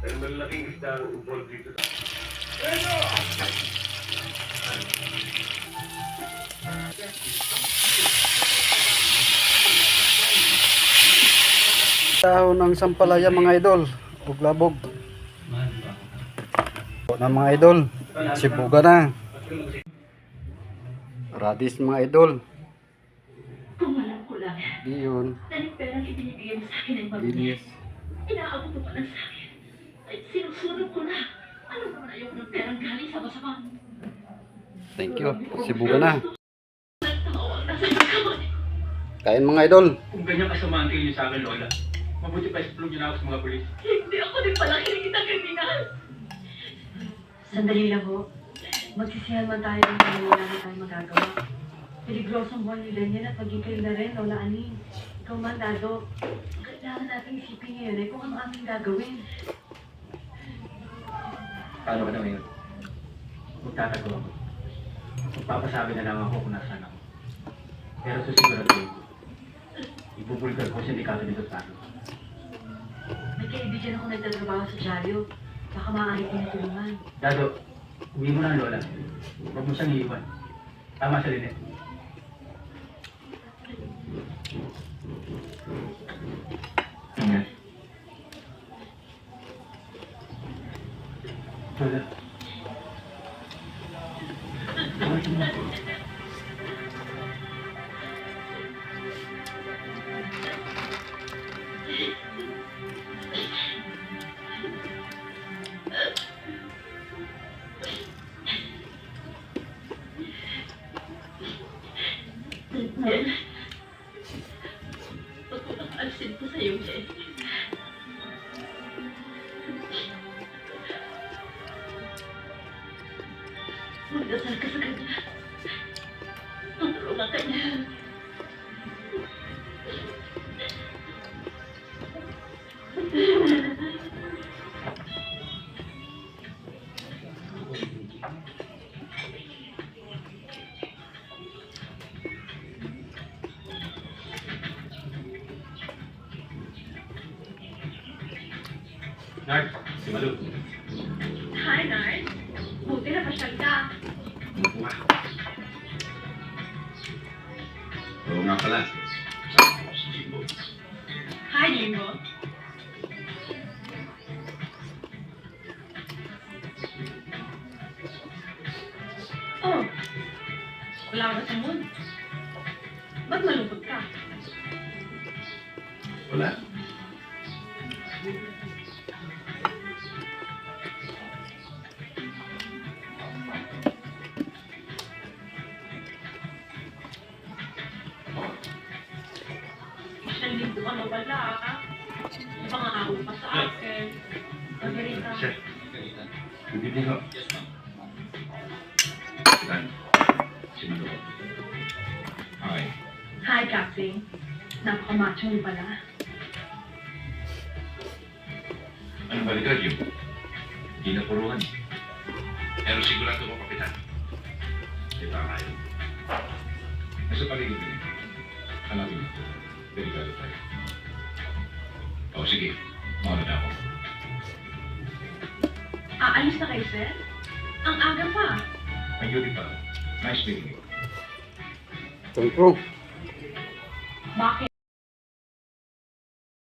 Pero malaking isda ang involved dito. Dahon ng sampalaya mga idol, buglabog. Na mga idol, sibuga na. Radis mga idol. Kung alam ko lang, Di yun. dahil perang ibinibigay mo sa akin ng magulang, Dilis. inaabot mo pa lang sa akin. Ay, sinusunod ko na. Ano naman ayoko ng perang galing sa masama? Thank you. Sibuga na. Nagtao ang nasa kamay. Kain mga idol. Kung ganyan kasamaan kayo sa akin, Lola, mabuti pa isplong niyo na ako sa mga pulis. Hindi ako din pala kinikita kriminal. Sandali lang ho. Magsisihan man tayo ng kung wala na tayong magagawa. Peligrosong buwan ni Daniel at maging kayo na rin, Lola Ani. Ikaw man, Dado. Kailangan natin isipin ngayon ay kung ano aming gagawin. Paano ka na ngayon? Magtatago ako. Magpapasabi na lang ako kung nasaan ako. Pero susiguraduhin ko. Ibubulgar ko sindikato dito sa akin. May kaibigan ako nagtatrabaho sa dyaryo. Baka maaari tinutulungan. Dado, uwi mo na, Lola. Huwag mo siyang iiwan. Tama siya, Lynette. Ingat. Lola. Daniel, pag alisin ko sa iyong head. Magdasal ka sa kanya. Tutulungan ka niya. Nard, si Malu. Hi, Nard. Buti na pasyal ka. Umuha. Oo nga pala. Hi, Dingo. Oh, wala ka sa mood. Ba't malungkot ka? Wala. Isang linggo ka nawala, ha? Pangako pa sa akin. Margarita. Sir. Good evening ho. Dan. Si Malu. Hi. Hi, Captain. Napakamacho niyo pala. Ano balikan yun? Hindi na puruhan. Pero sigurado ko, Kapitan. Di ba nga yun? Nasa paligid din. Hanapin mo. Delikado tayo. O sige, mauna na ako. Aalis na kayo, sir? Ang aga pa. Ayun pa. Nice meeting you. Thank you. Bakit?